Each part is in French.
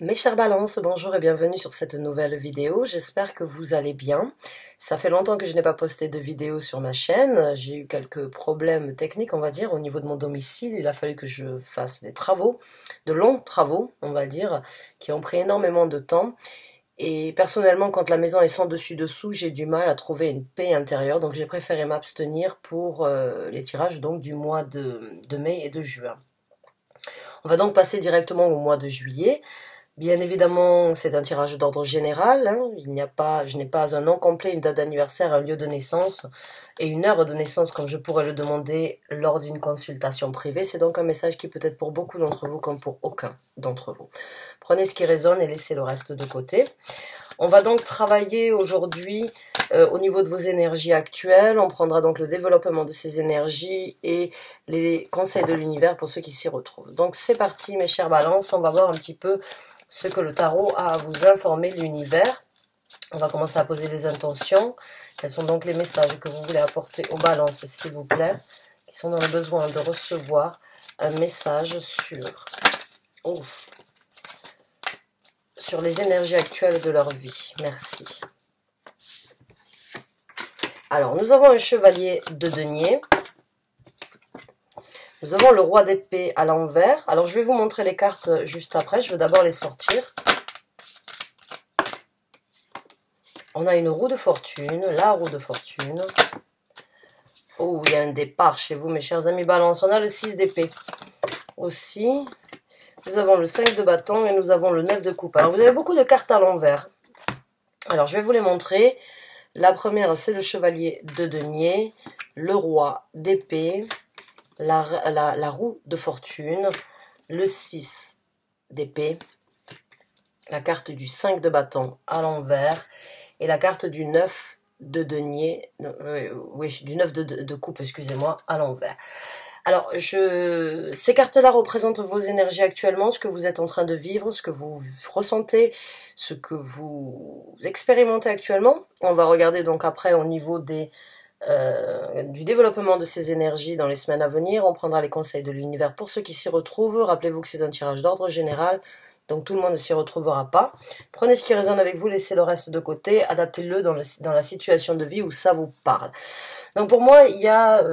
Mes chers balances, bonjour et bienvenue sur cette nouvelle vidéo. J'espère que vous allez bien. Ça fait longtemps que je n'ai pas posté de vidéo sur ma chaîne. J'ai eu quelques problèmes techniques, on va dire, au niveau de mon domicile. Il a fallu que je fasse des travaux, de longs travaux, on va dire, qui ont pris énormément de temps. Et personnellement, quand la maison est sans dessus-dessous, j'ai du mal à trouver une paix intérieure. Donc j'ai préféré m'abstenir pour les tirages donc, du mois de mai et de juin. On va donc passer directement au mois de juillet. Bien évidemment, c'est un tirage d'ordre général. Je n'ai pas un nom complet, une date d'anniversaire, un lieu de naissance et une heure de naissance comme je pourrais le demander lors d'une consultation privée. C'est donc un message qui peut être pour beaucoup d'entre vous comme pour aucun d'entre vous. Prenez ce qui résonne et laissez le reste de côté. On va donc travailler aujourd'hui au niveau de vos énergies actuelles. On prendra donc le développement de ces énergies et les conseils de l'univers pour ceux qui s'y retrouvent. Donc c'est parti mes chers balances, on va voir un petit peu ce que le tarot a à vous informer de l'univers. On va commencer à poser les intentions. Quels sont donc les messages que vous voulez apporter aux balances, s'il vous plaît, qui sont dans le besoin de recevoir un message sur les énergies actuelles de leur vie. Merci. Alors, nous avons un chevalier de denier. Nous avons le roi d'épée à l'envers. Alors, je vais vous montrer les cartes juste après. Je vais d'abord les sortir. On a une roue de fortune, la roue de fortune. Oh, il y a un départ chez vous, mes chers amis balance. On a le 6 d'épée aussi. Nous avons le 5 de bâton et nous avons le 9 de coupe. Alors, vous avez beaucoup de cartes à l'envers. Alors, je vais vous les montrer. La première, c'est le chevalier de denier, le roi d'épée, la roue de fortune, le 6 d'épée, la carte du 5 de bâton à l'envers et la carte du 9 de denier, du 9 de coupe, excusez-moi, à l'envers. Alors, ces cartes-là représentent vos énergies actuellement, ce que vous êtes en train de vivre, ce que vous ressentez, ce que vous expérimentez actuellement. On va regarder donc après au niveau du développement de ces énergies dans les semaines à venir. On prendra les conseils de l'univers pour ceux qui s'y retrouvent. Rappelez-vous que c'est un tirage d'ordre général, donc tout le monde ne s'y retrouvera pas. Prenez ce qui résonne avec vous, laissez le reste de côté, adaptez-le dans la situation de vie où ça vous parle. Donc pour moi, il y a...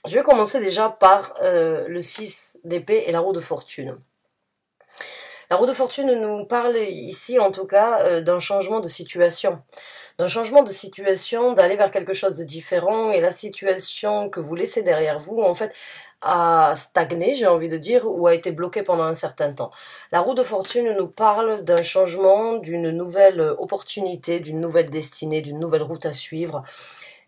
je vais commencer déjà par le 6 d'épée et la roue de fortune. La roue de fortune nous parle ici, en tout cas, d'un changement de situation. D'un changement de situation, d'aller vers quelque chose de différent. Et la situation que vous laissez derrière vous, en fait, a stagné, j'ai envie de dire, ou a été bloquée pendant un certain temps. La roue de fortune nous parle d'un changement, d'une nouvelle opportunité, d'une nouvelle destinée, d'une nouvelle route à suivre.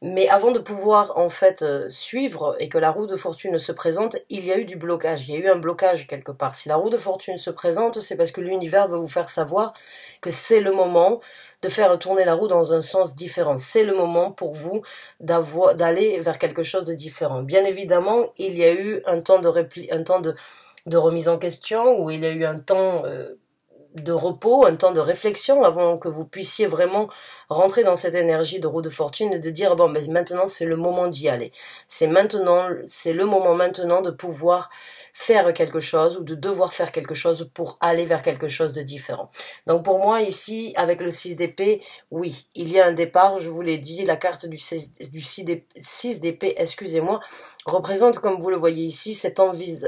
Mais avant de pouvoir en fait suivre et que la roue de fortune se présente, il y a eu du blocage, il y a eu un blocage quelque part. Si la roue de fortune se présente, c'est parce que l'univers veut vous faire savoir que c'est le moment de faire tourner la roue dans un sens différent. C'est le moment pour vous d'aller vers quelque chose de différent. Bien évidemment, il y a eu un temps de remise en question, où il y a eu un temps... de repos, un temps de réflexion avant que vous puissiez vraiment rentrer dans cette énergie de roue de fortune et de dire bon ben maintenant c'est le moment d'y aller. C'est le moment maintenant de pouvoir faire quelque chose ou de devoir faire quelque chose pour aller vers quelque chose de différent. Donc pour moi ici avec le 6 d'épée, oui, il y a un départ, je vous l'ai dit, la carte du 6 d'épée, excusez-moi, représente comme vous le voyez ici cette envie,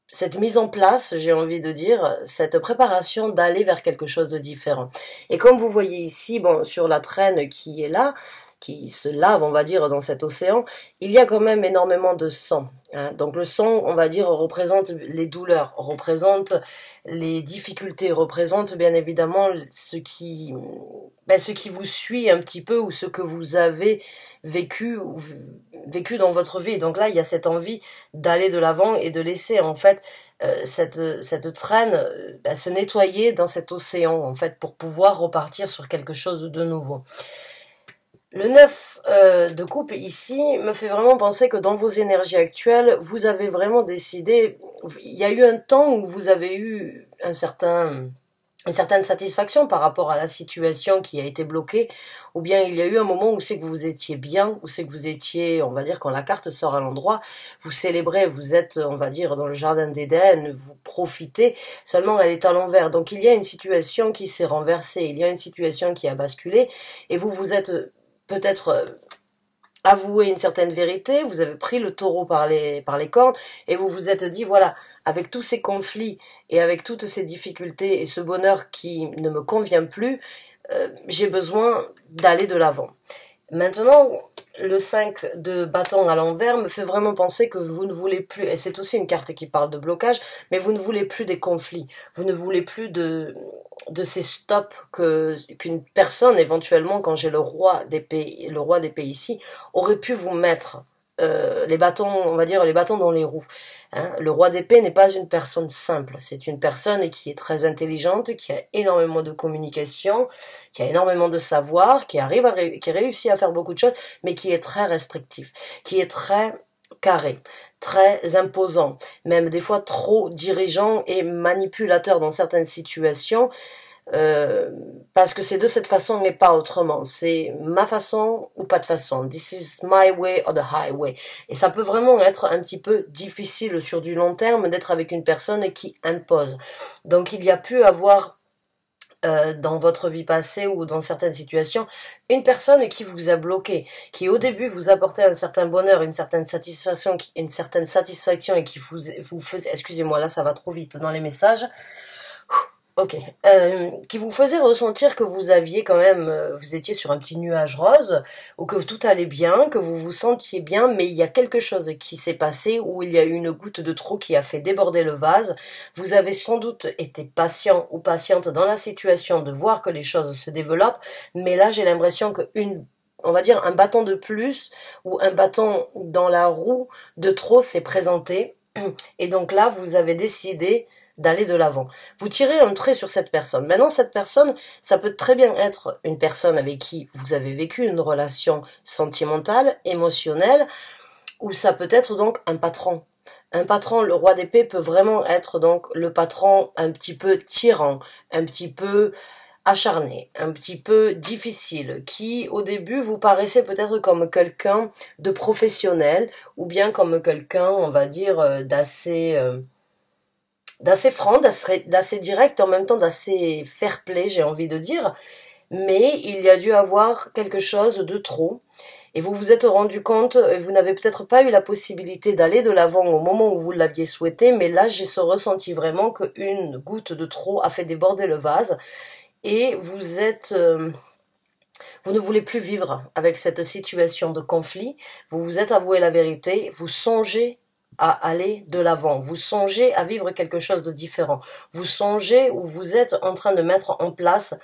cette mise en place, j'ai envie de dire, cette préparation d'aller vers quelque chose de différent. Et comme vous voyez ici, bon, sur la traîne qui est là, qui se lave, on va dire, dans cet océan, il y a quand même énormément de sang. Hein. Donc le sang, on va dire, représente les douleurs, représente les difficultés, représente bien évidemment ce qui vous suit un petit peu ou ce que vous avez vécu dans votre vie. Donc là, il y a cette envie d'aller de l'avant et de laisser en fait cette traîne se nettoyer dans cet océan en fait pour pouvoir repartir sur quelque chose de nouveau. Le 9 de coupe ici me fait vraiment penser que dans vos énergies actuelles, vous avez vraiment décidé, il y a eu un temps où vous avez eu un certain une certaine satisfaction par rapport à la situation qui a été bloquée, ou bien il y a eu un moment où c'est que vous étiez bien, où c'est que vous étiez, on va dire, quand la carte sort à l'endroit, vous célébrez, vous êtes, on va dire, dans le jardin d'Éden, vous profitez, seulement elle est à l'envers. Donc il y a une situation qui s'est renversée, il y a une situation qui a basculé, et vous vous êtes peut-être avoué une certaine vérité, vous avez pris le taureau par les cornes, et vous vous êtes dit, voilà, avec tous ces conflits, et avec toutes ces difficultés, et ce bonheur qui ne me convient plus, j'ai besoin d'aller de l'avant. Maintenant, le 5 de bâton à l'envers me fait vraiment penser que vous ne voulez plus, et c'est aussi une carte qui parle de blocage, mais vous ne voulez plus des conflits, vous ne voulez plus de ces stops qu'une personne, éventuellement, quand j'ai le roi d'épée ici, aurait pu vous mettre les bâtons, on va dire les bâtons dans les roues. Hein. Le roi d'épée n'est pas une personne simple, c'est une personne qui est très intelligente, qui a énormément de communication, qui a énormément de savoir, qui réussit à faire beaucoup de choses, mais qui est très restrictif, qui est très carré, très imposant, même des fois trop dirigeant et manipulateur dans certaines situations, parce que c'est de cette façon mais pas autrement. C'est ma façon ou pas de façon. This is my way or the highway. Et ça peut vraiment être un petit peu difficile sur du long terme d'être avec une personne qui impose. Donc il y a pu avoir dans votre vie passée ou dans certaines situations, une personne qui vous a bloqué, qui au début vous apportait un certain bonheur, une certaine satisfaction et qui vous faisait, excusez-moi là ça va trop vite dans les messages, ok, qui vous faisait ressentir que vous aviez quand même, vous étiez sur un petit nuage rose, ou que tout allait bien, que vous vous sentiez bien, mais il y a quelque chose qui s'est passé, où il y a eu une goutte de trop qui a fait déborder le vase. Vous avez sans doute été patient ou patiente dans la situation de voir que les choses se développent, mais là j'ai l'impression que on va dire un bâton de plus, ou un bâton dans la roue de trop s'est présenté, et donc là vous avez décidé d'aller de l'avant. Vous tirez un trait sur cette personne. Maintenant, cette personne, ça peut très bien être une personne avec qui vous avez vécu une relation sentimentale, émotionnelle, ou ça peut être donc un patron. Un patron, le roi d'épée peut vraiment être donc le patron un petit peu tyran, un petit peu acharné, un petit peu difficile, qui au début vous paraissait peut-être comme quelqu'un de professionnel, ou bien comme quelqu'un, on va dire, d'assez franc, d'assez direct, en même temps d'assez fair-play, j'ai envie de dire, mais il y a dû avoir quelque chose de trop, et vous vous êtes rendu compte, vous n'avez peut-être pas eu la possibilité d'aller de l'avant au moment où vous l'aviez souhaité, mais là j'ai ce ressenti vraiment qu'une goutte de trop a fait déborder le vase, et vous ne voulez plus vivre avec cette situation de conflit, vous vous êtes avoué la vérité, vous songez à aller de l'avant, vous songez à vivre quelque chose de différent, vous songez ou vous êtes en train de mettre en place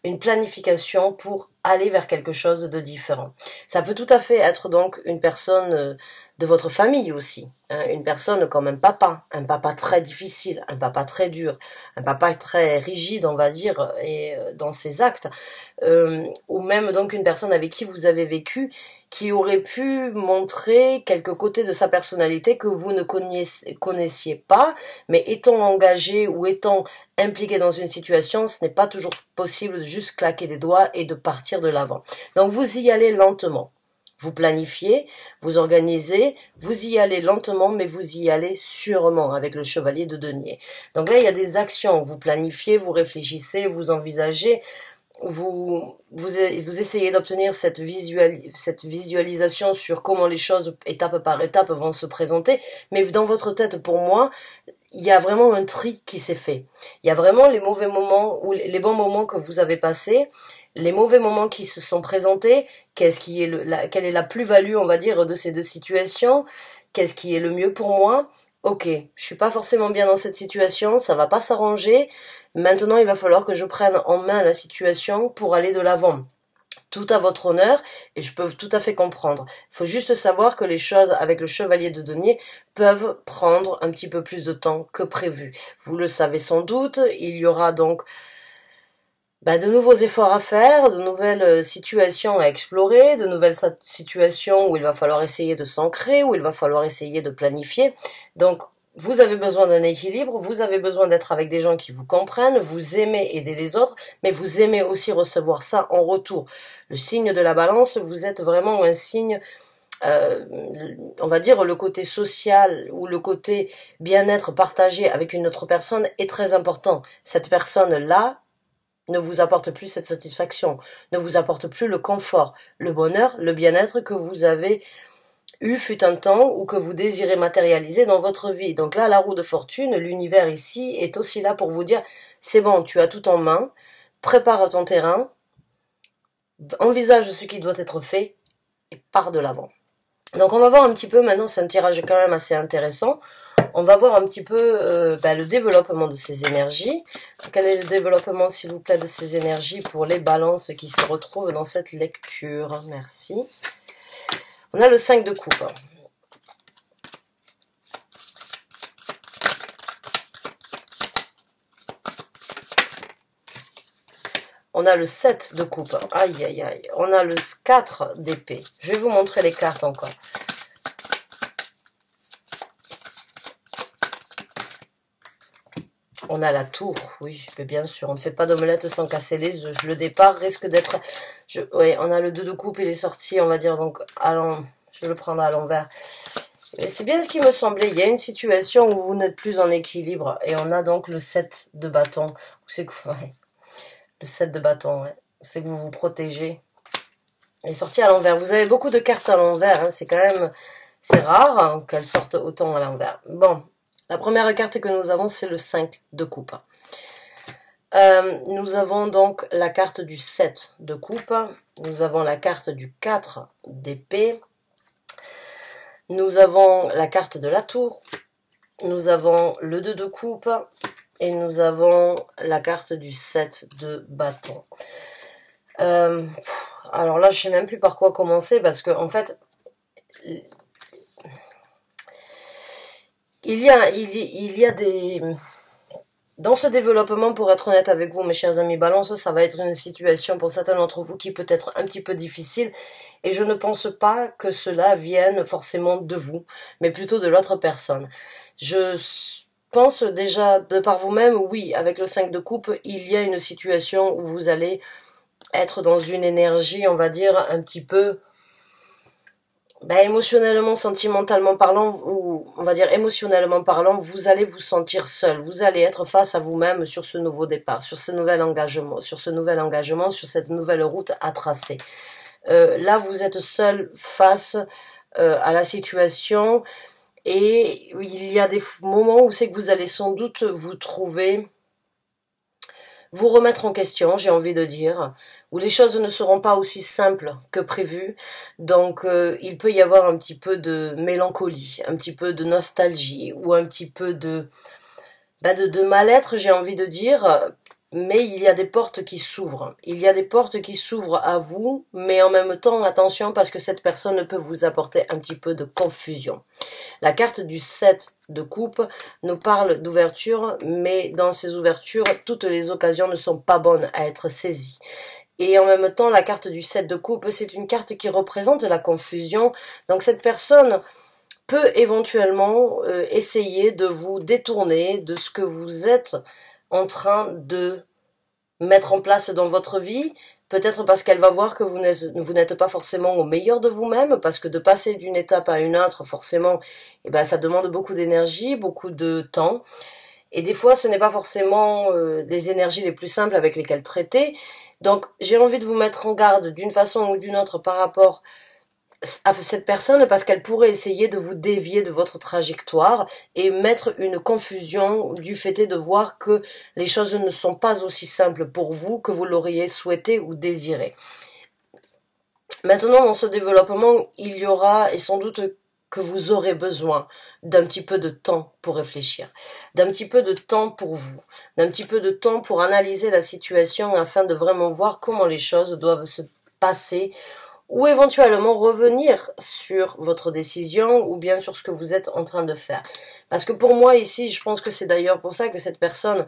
une planification pour aller vers quelque chose de différent. Ça peut tout à fait être donc une personne de votre famille aussi, hein, une personne comme un papa très difficile, un papa très dur, un papa très rigide on va dire et dans ses actes, ou même donc une personne avec qui vous avez vécu, qui aurait pu montrer quelques côtés de sa personnalité que vous ne connaissiez pas, mais étant engagé ou étant impliqué dans une situation, ce n'est pas toujours possible de juste claquer des doigts et de partir de l'avant. Donc vous y allez lentement. Vous planifiez, vous organisez, vous y allez lentement, mais vous y allez sûrement avec le chevalier de denier. Donc là, il y a des actions. Vous planifiez, vous réfléchissez, vous envisagez, vous essayez d'obtenir cette visualisation sur comment les choses, étape par étape, vont se présenter. Mais dans votre tête, pour moi, il y a vraiment un tri qui s'est fait. Il y a vraiment les mauvais moments ou les bons moments que vous avez passés, les mauvais moments qui se sont présentés, quelle est la plus-value, on va dire, de ces deux situations, qu'est-ce qui est le mieux pour moi. Ok, je suis pas forcément bien dans cette situation, ça va pas s'arranger. Maintenant, il va falloir que je prenne en main la situation pour aller de l'avant. Tout à votre honneur, et je peux tout à fait comprendre. Il faut juste savoir que les choses avec le chevalier de denier peuvent prendre un petit peu plus de temps que prévu. Vous le savez sans doute, il y aura donc de nouveaux efforts à faire, de nouvelles situations à explorer, de nouvelles situations où il va falloir essayer de s'ancrer, où il va falloir essayer de planifier. Donc, vous avez besoin d'un équilibre, vous avez besoin d'être avec des gens qui vous comprennent, vous aimez aider les autres, mais vous aimez aussi recevoir ça en retour. Le signe de la balance, vous êtes vraiment un signe, on va dire le côté social ou le côté bien-être partagé avec une autre personne est très important. Cette personne-là ne vous apporte plus cette satisfaction, ne vous apporte plus le confort, le bonheur, le bien-être que vous avez fut un temps ou que vous désirez matérialiser dans votre vie. Donc là, la roue de fortune, l'univers ici, est aussi là pour vous dire, c'est bon, tu as tout en main, prépare ton terrain, envisage ce qui doit être fait et pars de l'avant. Donc on va voir un petit peu, maintenant c'est un tirage quand même assez intéressant, on va voir un petit peu le développement de ces énergies. Quel est le développement, s'il vous plaît, de ces énergies pour les balances qui se retrouvent dans cette lecture? Merci. On a le 5 de coupe. On a le 7 de coupe. Aïe, aïe, aïe. On a le 4 d'épée. Je vais vous montrer les cartes encore. On a la tour, oui, mais bien sûr, on ne fait pas d'omelette sans casser les œufs. Le départ risque d'être... Oui, on a le 2 de coupe, il est sorti, on va dire, donc, je vais le prendre à l'envers. C'est bien ce qui me semblait, il y a une situation où vous n'êtes plus en équilibre, et on a donc le 7 de bâton. C'est que, ouais, le 7 de bâton, ouais. C'est que vous vous protégez. Il est sorti à l'envers. Vous avez beaucoup de cartes à l'envers, hein. C'est quand même... C'est rare hein, qu'elles sortent autant à l'envers. Bon. La première carte que nous avons, c'est le 5 de coupe. Nous avons donc la carte du 7 de coupe. Nous avons la carte du 4 d'épée. Nous avons la carte de la tour. Nous avons le 2 de coupe. Et nous avons la carte du 7 de bâton. Alors là, je ne sais même plus par quoi commencer parce que, en fait... Il y a des... Dans ce développement, pour être honnête avec vous, mes chers amis Balance, ça va être une situation pour certains d'entre vous qui peut être un petit peu difficile. Et je ne pense pas que cela vienne forcément de vous, mais plutôt de l'autre personne. Je pense déjà, de par vous-même, oui, avec le 5 de coupe, il y a une situation où vous allez être dans une énergie, on va dire, un petit peu... émotionnellement, sentimentalement parlant, ou on va dire émotionnellement parlant, vous allez vous sentir seul. Vous allez être face à vous-même sur ce nouveau départ, sur ce nouvel engagement, sur cette nouvelle route à tracer. Là, vous êtes seul face à la situation et il y a des moments où c'est que vous allez sans doute vous remettre en question, j'ai envie de dire, où les choses ne seront pas aussi simples que prévu. Donc, il peut y avoir un petit peu de mélancolie, un petit peu de nostalgie, ou un petit peu de mal-être, j'ai envie de dire. Mais il y a des portes qui s'ouvrent. Il y a des portes qui s'ouvrent à vous, mais en même temps, attention, parce que cette personne peut vous apporter un petit peu de confusion. La carte du 7 de coupe nous parle d'ouverture, mais dans ces ouvertures, toutes les occasions ne sont pas bonnes à être saisies. Et en même temps, la carte du 7 de coupe, c'est une carte qui représente la confusion. Donc cette personne peut éventuellement essayer de vous détourner de ce que vous êtes en train de mettre en place dans votre vie, peut-être parce qu'elle va voir que vous n'êtes pas forcément au meilleur de vous-même, parce que de passer d'une étape à une autre, forcément, ça demande beaucoup d'énergie, beaucoup de temps, et des fois ce n'est pas forcément les énergies les plus simples avec lesquelles traiter. Donc j'ai envie de vous mettre en garde d'une façon ou d'une autre par rapport à cette personne, parce qu'elle pourrait essayer de vous dévier de votre trajectoire et mettre une confusion du fait de voir que les choses ne sont pas aussi simples pour vous que vous l'auriez souhaité ou désiré. Maintenant, dans ce développement, il y aura, et sans doute que vous aurez besoin d'un petit peu de temps pour réfléchir, d'un petit peu de temps pour vous, d'un petit peu de temps pour analyser la situation afin de vraiment voir comment les choses doivent se passer, ou éventuellement revenir sur votre décision ou bien sur ce que vous êtes en train de faire. Parce que pour moi ici, je pense que c'est d'ailleurs pour ça que cette personne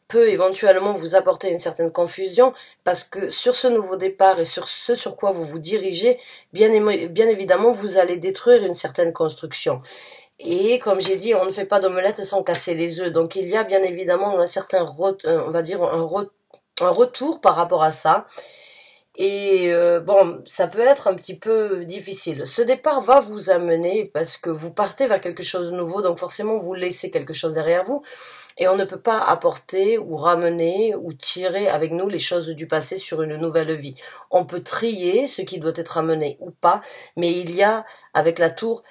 peut éventuellement vous apporter une certaine confusion, parce que sur ce nouveau départ et sur ce sur quoi vous vous dirigez, bien évidemment, vous allez détruire une certaine construction. Et comme j'ai dit, on ne fait pas d'omelette sans casser les œufs. Donc il y a bien évidemment un certain, on va dire, un retour par rapport à ça. Et bon, ça peut être un petit peu difficile. Ce départ va vous amener, parce que vous partez vers quelque chose de nouveau, donc forcément vous laissez quelque chose derrière vous. Et on ne peut pas apporter ou ramener ou tirer avec nous les choses du passé sur une nouvelle vie. On peut trier ce qui doit être amené ou pas, mais il y a, avec la tour,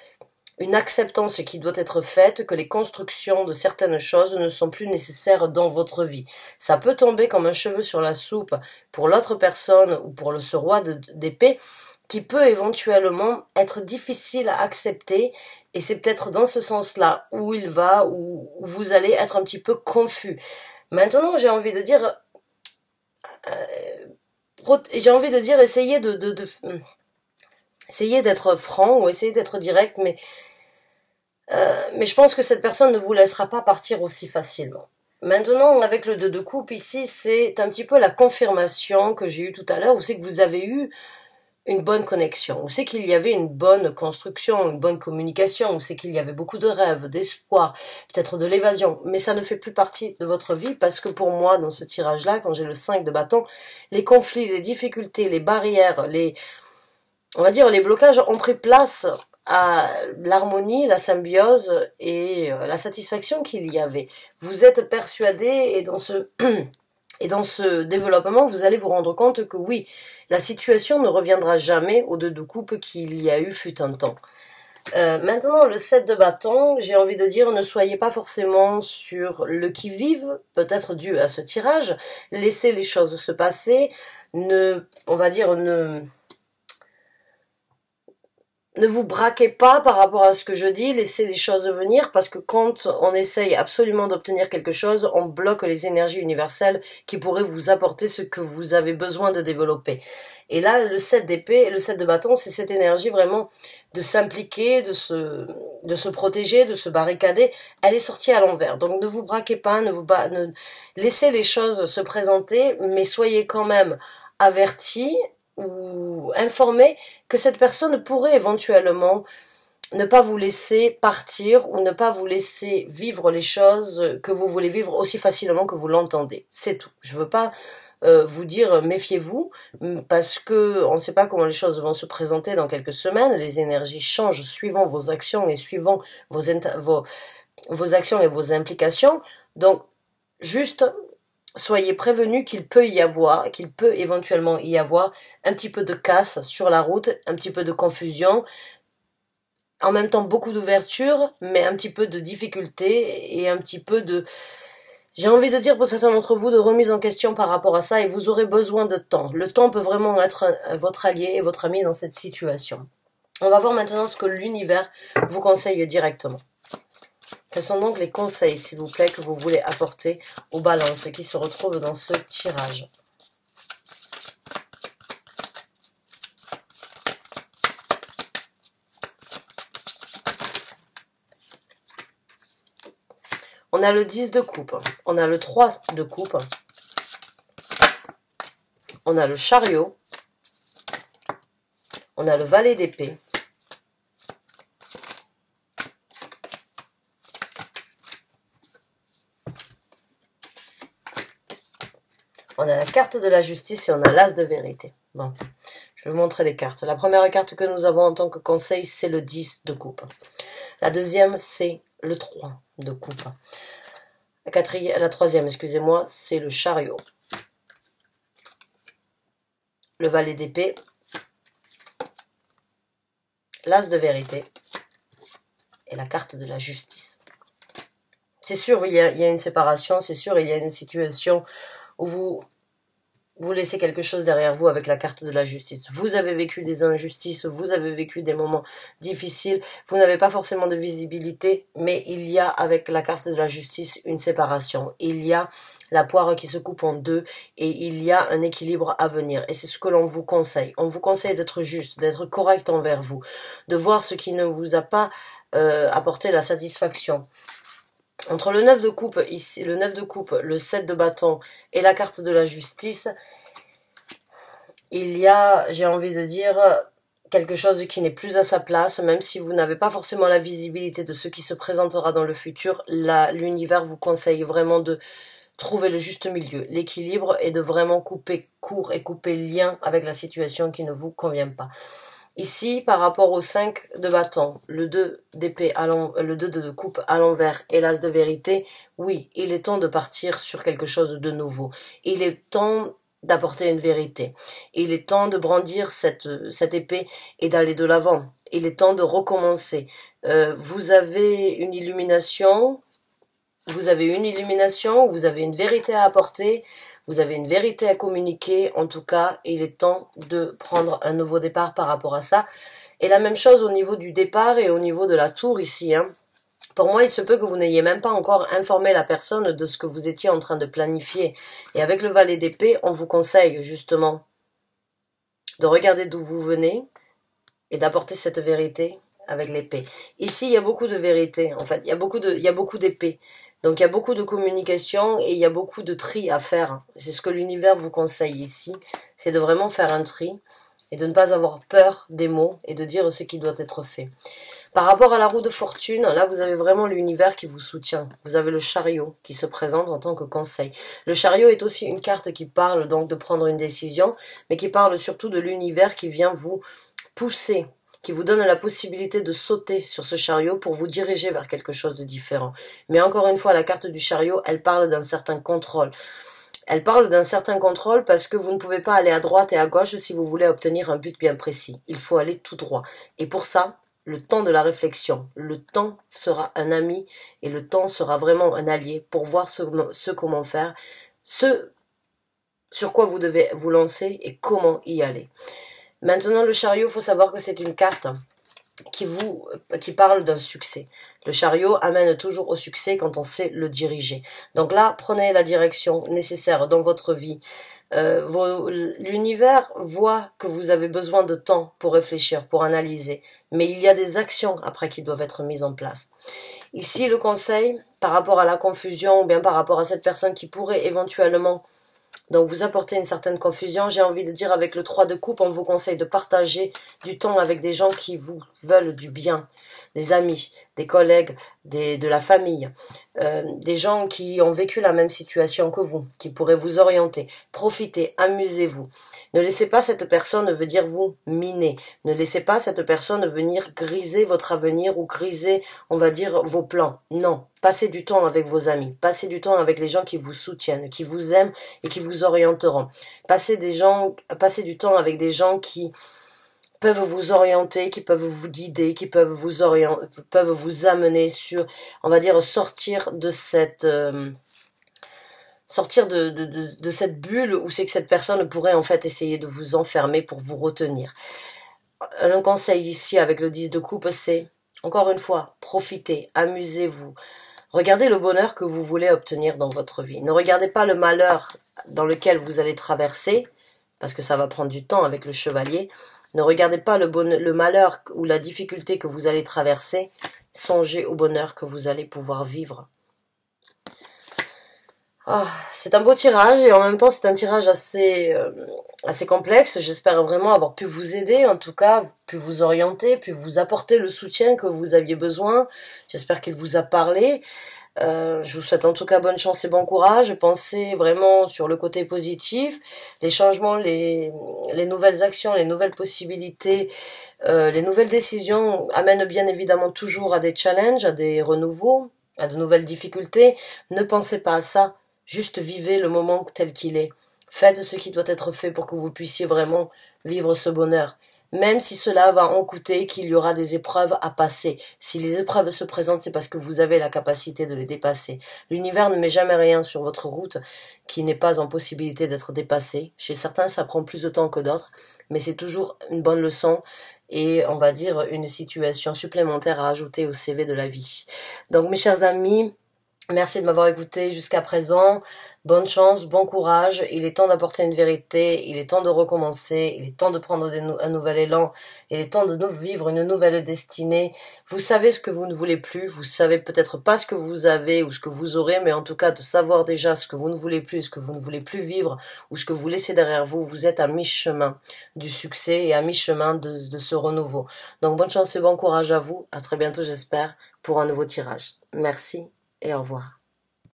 une acceptance qui doit être faite, que les constructions de certaines choses ne sont plus nécessaires dans votre vie. Ça peut tomber comme un cheveu sur la soupe pour l'autre personne ou pour ce roi d'épée, qui peut éventuellement être difficile à accepter, et c'est peut-être dans ce sens-là où il va, où vous allez être un petit peu confus. Maintenant, j'ai envie de dire, essayez d'être franc ou essayez d'être direct, mais je pense que cette personne ne vous laissera pas partir aussi facilement. Maintenant, avec le 2 de coupe ici, c'est un petit peu la confirmation que j'ai eue tout à l'heure, où c'est que vous avez eu une bonne connexion, où c'est qu'il y avait une bonne construction, une bonne communication, où c'est qu'il y avait beaucoup de rêves, d'espoir, peut-être de l'évasion, mais ça ne fait plus partie de votre vie, parce que pour moi, dans ce tirage-là, quand j'ai le 5 de bâton, les conflits, les difficultés, les barrières, on va dire, les blocages ont pris place à l'harmonie, la symbiose et la satisfaction qu'il y avait. Vous êtes persuadé, et dans ce développement, vous allez vous rendre compte que oui, la situation ne reviendra jamais au 2 de coupe qu'il y a eu fut un temps. Maintenant, le 7 de bâton, j'ai envie de dire, ne soyez pas forcément sur le qui-vive, peut-être dû à ce tirage. Laissez les choses se passer. Ne vous braquez pas par rapport à ce que je dis, laissez les choses venir, parce que quand on essaye absolument d'obtenir quelque chose, on bloque les énergies universelles qui pourraient vous apporter ce que vous avez besoin de développer. Et là, le 7 d'épée et le 7 de bâton, c'est cette énergie vraiment de s'impliquer, de se protéger, de se barricader. Elle est sortie à l'envers. Donc ne vous braquez pas, laissez les choses se présenter, mais soyez quand même avertis ou informés que cette personne pourrait éventuellement ne pas vous laisser partir ou ne pas vous laisser vivre les choses que vous voulez vivre aussi facilement que vous l'entendez. C'est tout. Je veux pas vous dire méfiez-vous, parce que on ne sait pas comment les choses vont se présenter dans quelques semaines. Les énergies changent suivant vos actions et suivant vos actions et vos implications. Donc, juste soyez prévenus qu'il peut éventuellement y avoir un petit peu de casse sur la route, un petit peu de confusion, en même temps beaucoup d'ouverture, mais un petit peu de difficulté et un petit peu de, j'ai envie de dire pour certains d'entre vous, de remise en question par rapport à ça, et vous aurez besoin de temps. Le temps peut vraiment être votre allié et votre ami dans cette situation. On va voir maintenant ce que l'univers vous conseille directement. Quels sont donc les conseils, s'il vous plaît, que vous voulez apporter aux balances qui se retrouvent dans ce tirage? On a le 10 de coupe, on a le 3 de coupe, on a le chariot, on a le valet d'épée, on a la carte de la justice et on a l'as de vérité. Bon, je vais vous montrer les cartes. La première carte que nous avons en tant que conseil, c'est le 10 de coupe. La deuxième, c'est le 3 de coupe. La troisième, excusez-moi, c'est le chariot. Le valet d'épée. L'as de vérité. Et la carte de la justice. C'est sûr, il y a une séparation, c'est sûr, il y a une situation où vous laissez quelque chose derrière vous avec la carte de la justice. Vous avez vécu des injustices, vous avez vécu des moments difficiles, vous n'avez pas forcément de visibilité, mais il y a avec la carte de la justice une séparation. Il y a la poire qui se coupe en deux et il y a un équilibre à venir. Et c'est ce que l'on vous conseille. On vous conseille d'être juste, d'être correct envers vous, de voir ce qui ne vous a pas apporté la satisfaction. Entre le 9 de coupe, ici, le 9 de coupe, le 7 de bâton et la carte de la justice, il y a, j'ai envie de dire, quelque chose qui n'est plus à sa place, même si vous n'avez pas forcément la visibilité de ce qui se présentera dans le futur, l'univers vous conseille vraiment de trouver le juste milieu, l'équilibre, et de vraiment couper court et couper lien avec la situation qui ne vous convient pas. Ici, par rapport au 5 de bâton, le 2 d'épée, le 2 de coupe à l'envers et l'as de vérité, oui, il est temps de partir sur quelque chose de nouveau. Il est temps d'apporter une vérité. Il est temps de brandir cette épée et d'aller de l'avant. Il est temps de recommencer. Vous avez une illumination, vous avez une vérité à apporter, vous avez une vérité à communiquer. En tout cas, il est temps de prendre un nouveau départ par rapport à ça. Et la même chose au niveau du départ et au niveau de la tour ici, hein. Pour moi, il se peut que vous n'ayez même pas encore informé la personne de ce que vous étiez en train de planifier. Et avec le valet d'épée, on vous conseille justement de regarder d'où vous venez et d'apporter cette vérité avec l'épée. Ici, il y a beaucoup de vérité, en fait. Il y a beaucoup d'épées. Donc, il y a beaucoup de communication et il y a beaucoup de tri à faire. C'est ce que l'univers vous conseille ici. C'est de vraiment faire un tri et de ne pas avoir peur des mots et de dire ce qui doit être fait. Par rapport à la roue de fortune, là, vous avez vraiment l'univers qui vous soutient. Vous avez le chariot qui se présente en tant que conseil. Le chariot est aussi une carte qui parle donc de prendre une décision, mais qui parle surtout de l'univers qui vient vous pousser, qui vous donne la possibilité de sauter sur ce chariot pour vous diriger vers quelque chose de différent. Mais encore une fois, la carte du chariot, elle parle d'un certain contrôle. Elle parle d'un certain contrôle parce que vous ne pouvez pas aller à droite et à gauche si vous voulez obtenir un but bien précis. Il faut aller tout droit. Et pour ça, le temps de la réflexion, le temps sera un ami et le temps sera vraiment un allié pour voir ce comment faire, ce sur quoi vous devez vous lancer et comment y aller. Maintenant, le chariot, il faut savoir que c'est une carte qui parle d'un succès. Le chariot amène toujours au succès quand on sait le diriger. Donc là, prenez la direction nécessaire dans votre vie. L'univers voit que vous avez besoin de temps pour réfléchir, pour analyser, mais il y a des actions après qui doivent être mises en place. Ici, le conseil, par rapport à la confusion ou bien par rapport à cette personne qui pourrait éventuellement donc vous apporter une certaine confusion, j'ai envie de dire avec le 3 de coupe, on vous conseille de partager du temps avec des gens qui vous veulent du bien, des amis, des collègues, de la famille, des gens qui ont vécu la même situation que vous, qui pourraient vous orienter. Profitez, amusez-vous. Ne laissez pas cette personne venir vous miner. Ne laissez pas cette personne venir griser votre avenir ou griser, on va dire, vos plans. Non. Passez du temps avec vos amis. Passez du temps avec les gens qui vous soutiennent, qui vous aiment et qui vous orienteront. Passez du temps avec des gens qui peuvent vous orienter, qui peuvent vous guider, qui peuvent vous amener sur, on va dire, sortir de cette cette bulle où c'est que cette personne pourrait en fait essayer de vous enfermer pour vous retenir. Un conseil ici avec le 10 de coupe, c'est, encore une fois, profitez, amusez-vous. Regardez le bonheur que vous voulez obtenir dans votre vie. Ne regardez pas le malheur dans lequel vous allez traverser, parce que ça va prendre du temps avec le chevalier. Ne regardez pas le malheur ou la difficulté que vous allez traverser. Songez au bonheur que vous allez pouvoir vivre. Oh, c'est un beau tirage et en même temps c'est un tirage assez complexe. J'espère vraiment avoir pu vous aider, en tout cas, pu vous orienter, pu vous apporter le soutien que vous aviez besoin. J'espère qu'il vous a parlé. Je vous souhaite en tout cas bonne chance et bon courage. Pensez vraiment sur le côté positif. Les changements, les nouvelles actions, les nouvelles possibilités, les nouvelles décisions amènent bien évidemment toujours à des challenges, à des renouveaux, à de nouvelles difficultés. Ne pensez pas à ça. Juste vivez le moment tel qu'il est. Faites ce qui doit être fait pour que vous puissiez vraiment vivre ce bonheur. Même si cela va en coûter, qu'il y aura des épreuves à passer. Si les épreuves se présentent, c'est parce que vous avez la capacité de les dépasser. L'univers ne met jamais rien sur votre route qui n'est pas en possibilité d'être dépassé. Chez certains, ça prend plus de temps que d'autres, mais c'est toujours une bonne leçon et, on va dire, une situation supplémentaire à ajouter au CV de la vie. Donc, mes chers amis, merci de m'avoir écouté jusqu'à présent. Bonne chance, bon courage, il est temps d'apporter une vérité, il est temps de recommencer, il est temps de prendre un nouvel élan, il est temps de vivre une nouvelle destinée. Vous savez ce que vous ne voulez plus, vous savez peut-être pas ce que vous avez ou ce que vous aurez, mais en tout cas de savoir déjà ce que vous ne voulez plus, ce que vous ne voulez plus vivre ou ce que vous laissez derrière vous, vous êtes à mi-chemin du succès et à mi-chemin de ce renouveau. Donc bonne chance et bon courage à vous, à très bientôt j'espère pour un nouveau tirage. Merci et au revoir.